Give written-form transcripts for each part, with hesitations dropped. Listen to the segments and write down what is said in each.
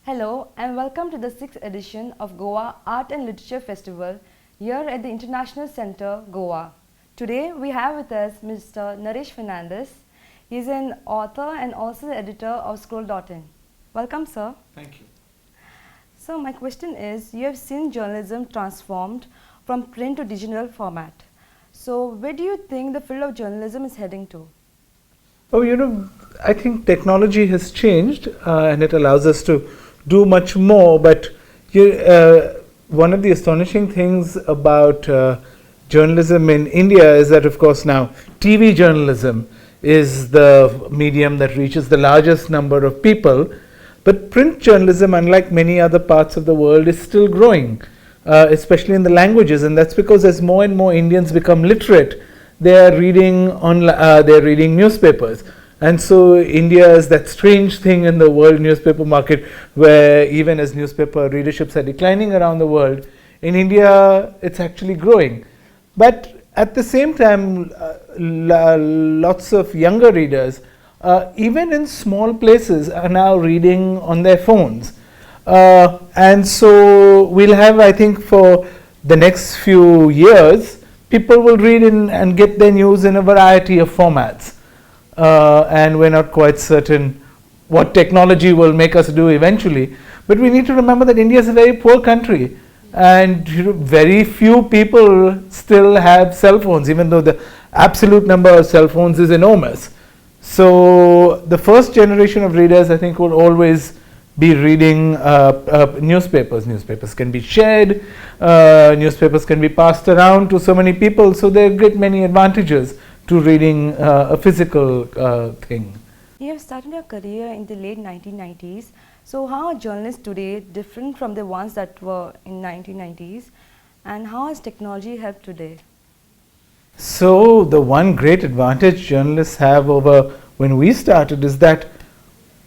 Hello and welcome to the 6th edition of Goa Art and Literature Festival here at the International Centre, Goa. Today we have with us Mr. Naresh Fernandes. He is an author and also the editor of Scroll.in. Welcome, sir. Thank you. So my question is, you have seen journalism transformed from print to digital format. So where do you think the field of journalism is heading to? Oh, I think technology has changed and it allows us to do much more, but one of the astonishing things about journalism in India is that, of course, now TV journalism is the medium that reaches the largest number of people, but print journalism, unlike many other parts of the world, is still growing, especially in the languages, and that's because as more and more Indians become literate, they are reading newspapers. And so India is that strange thing in the world newspaper market where even as newspaper readerships are declining around the world, in India it's actually growing. But at the same time, lots of younger readers, even in small places, are now reading on their phones. And so we'll have, I think, for the next few years, people will read and get their news in a variety of formats. And we're not quite certain what technology will make us do eventually. But we need to remember that India is a very poor country and very few people still have cell phones, even though the absolute number of cell phones is enormous. So the first generation of readers, I think, will always be reading newspapers. Newspapers can be shared, newspapers can be passed around to so many people, so there are great many advantages to reading a physical thing. You have started your career in the late 1990s. So how are journalists today different from the ones that were in 1990s? And how has technology helped today? So the one great advantage journalists have over when we started is that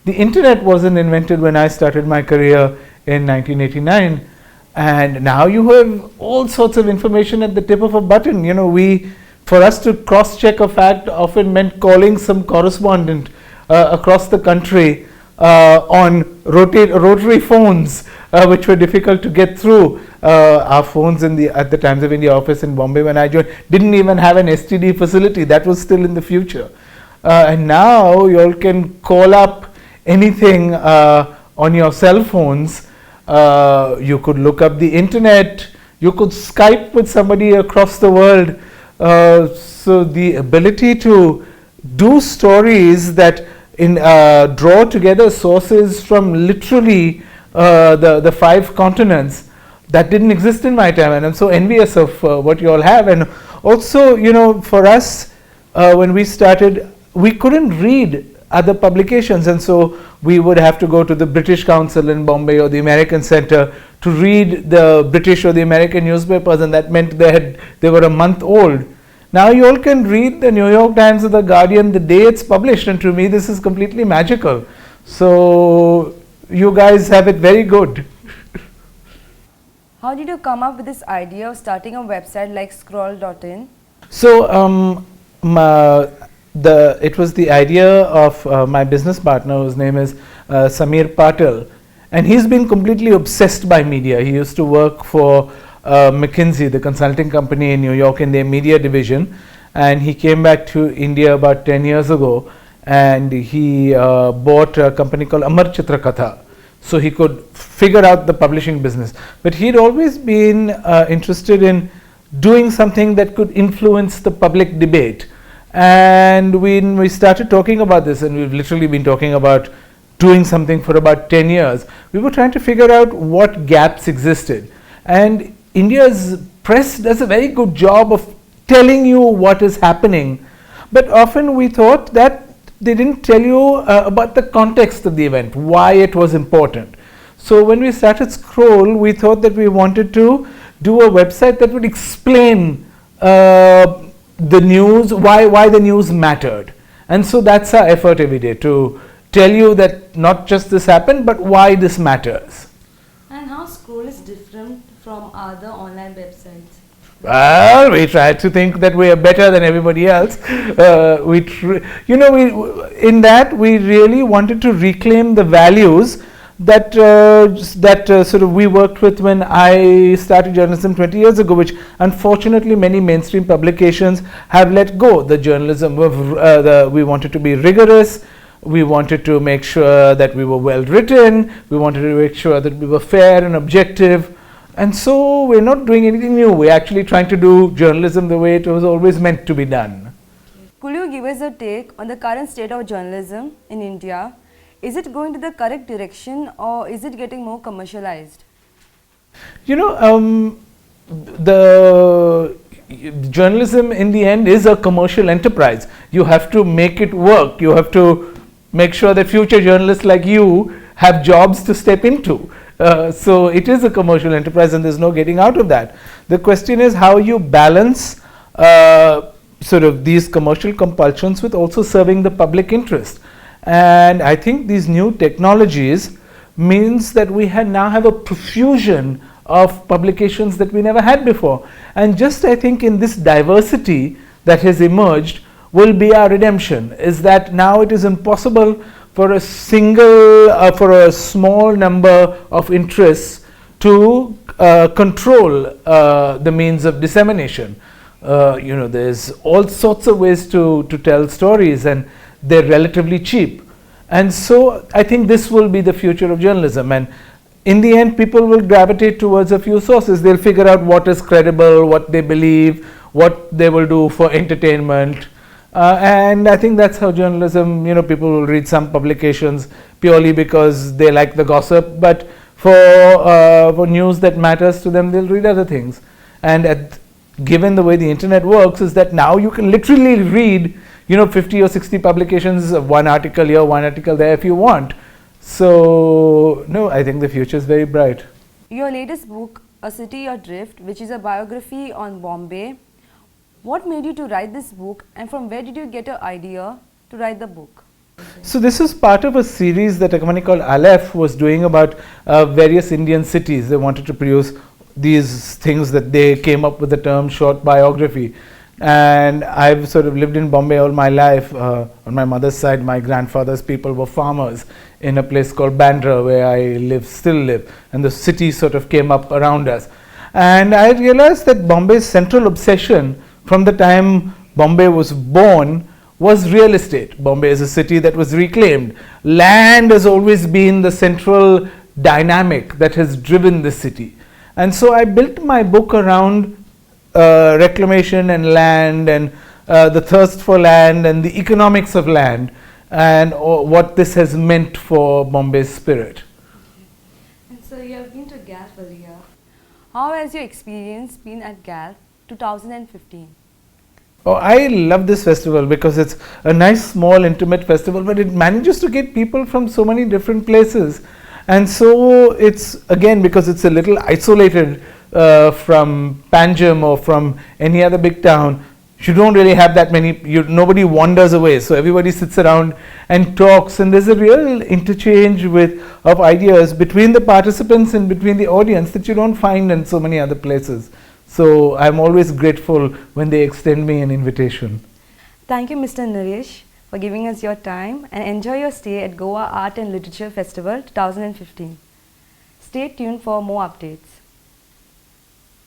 the internet wasn't invented when I started my career in 1989. And now you have all sorts of information at the tip of a button. For us to cross-check a fact often meant calling some correspondent across the country on rotary phones, which were difficult to get through. Our phones at the Times of India office in Bombay when I joined didn't even have an STD facility. That was still in the future. And now you all can call up anything on your cell phones. You could look up the internet. You could Skype with somebody across the world. So the ability to do stories that draw together sources from literally the 5 continents, that didn't exist in my time, and I'm so envious of what you all have. And also, for us, when we started, we couldn't read other publications, and so we would have to go to the British Council in Bombay or the American Center to read the British or the American newspapers, and that meant they were a month old. Now you all can read the New York Times or the Guardian the day it's published, and to me this is completely magical. So you guys have it very good. How did you come up with this idea of starting a website like Scroll.in? So it was the idea of my business partner, whose name is Samir Patel, and he's been completely obsessed by media. He used to work for McKinsey, the consulting company in New York, in their media division, and he came back to India about 10 years ago, and he bought a company called Amar Chitrakatha, so he could figure out the publishing business. But he'd always been interested in doing something that could influence the public debate. And when we started talking about this, and we've literally been talking about doing something for about 10 years, we were trying to figure out what gaps existed. And India's press does a very good job of telling you what is happening, but often we thought that they didn't tell you about the context of the event, why it was important. So when we started Scroll, we thought that we wanted to do a website that would explain the news, why the news mattered. And so that's our effort every day, to tell you that not just this happened, but why this matters. And how Scroll is different from other online websites? Well, we try to think that we are better than everybody else. In that we really wanted to reclaim the values that sort of we worked with when I started journalism 20 years ago, which unfortunately many mainstream publications have let go. The journalism of we wanted to be rigorous. We wanted to make sure that we were well written. We wanted to make sure that we were fair and objective. And so we're not doing anything new. We're actually trying to do journalism the way it was always meant to be done. Could you give us a take on the current state of journalism in India? Is it going to the correct direction or is it getting more commercialized? You know, the journalism in the end is a commercial enterprise. You have to make it work. You have to make sure that future journalists like you have jobs to step into. So it is a commercial enterprise and there's no getting out of that. The question is how you balance sort of these commercial compulsions with also serving the public interest. And I think these new technologies means that we now have a profusion of publications that we never had before. And just I think in this diversity that has emerged will be our redemption, is that now it is impossible for a for a small number of interests to control the means of dissemination. You know, there's all sorts of ways to tell stories and they're relatively cheap. And so I think this will be the future of journalism, and in the end people will gravitate towards a few sources. They'll figure out what is credible, what they believe, what they will do for entertainment. And I think that's how journalism, you know, people will read some publications purely because they like the gossip, but for news that matters to them, they'll read other things. And given the way the internet works, is that now you can literally read, you know, 50 or 60 publications, one article here, one article there if you want. So, no, I think the future is very bright. Your latest book, A City Adrift, which is a biography on Bombay, what made you to write this book and from where did you get an idea to write the book? So this is part of a series that a company called GALF was doing about various Indian cities. They wanted to produce these things that they came up with the term short biography. And I've sort of lived in Bombay all my life. On my mother's side, my grandfather's people were farmers in a place called Bandra, where I still live, and the city sort of came up around us. And I realized that Bombay's central obsession from the time Bombay was born was real estate. Bombay is a city that was reclaimed. Land has always been the central dynamic that has driven the city. And so I built my book around reclamation and land and the thirst for land and the economics of land and what this has meant for Bombay's spirit. And so you have been to GALF earlier. How has your experience been at GALF 2015? Oh, I love this festival because it's a nice, small, intimate festival, but it manages to get people from so many different places. And so it's, again, because it's a little isolated from Panjim or from any other big town, you don't really have that many, nobody wanders away. So everybody sits around and talks, and there's a real interchange of ideas between the participants and between the audience that you don't find in so many other places. So I'm always grateful when they extend me an invitation. Thank you, Mr. Naresh, for giving us your time, and enjoy your stay at Goa Art and Literature Festival 2015. Stay tuned for more updates.